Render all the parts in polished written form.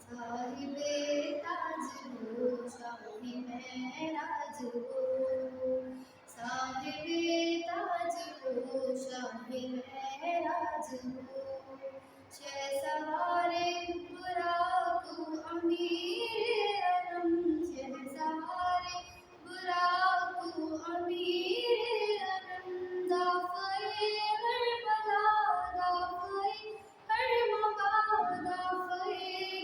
صاحب تاج ہو شاہ معراج ہو، صاحب تاج ہو شاہ معراج ہو، شہسوار براق امیر علم، شہسوار براق امیر علم، دافع ہر بلا دافع ہر وبا، دافع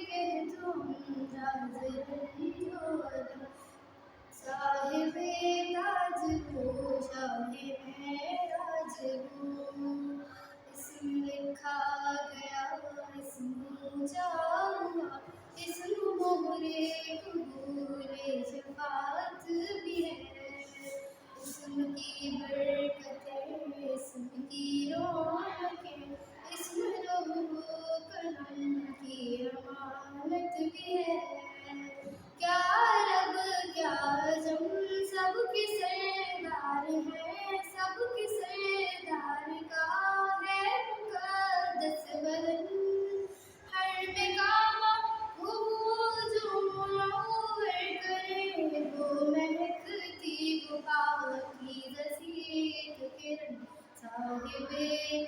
کہ تم راز رنج و الم، صاحب تاج ہو شاہ معراج ہو، اسم لکھا گیا اسم اونچا ہوا، اسم مہر قبول شفاعت بھی ہے، اسم کی برکتیں اسم کی رونقیں، اسم لوح و قلم کی امانت بھی ہے، کیا عرب کیا عجم سب کے سردار ہے، سب کے سردار کا ہے مقدس بدن، ہر مقام وہ جو منور کرے، وہ مہکتی وہ پاکیزہ سی کرن، صاحب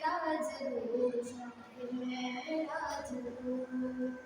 تاج ہو شاہ معراج ہو۔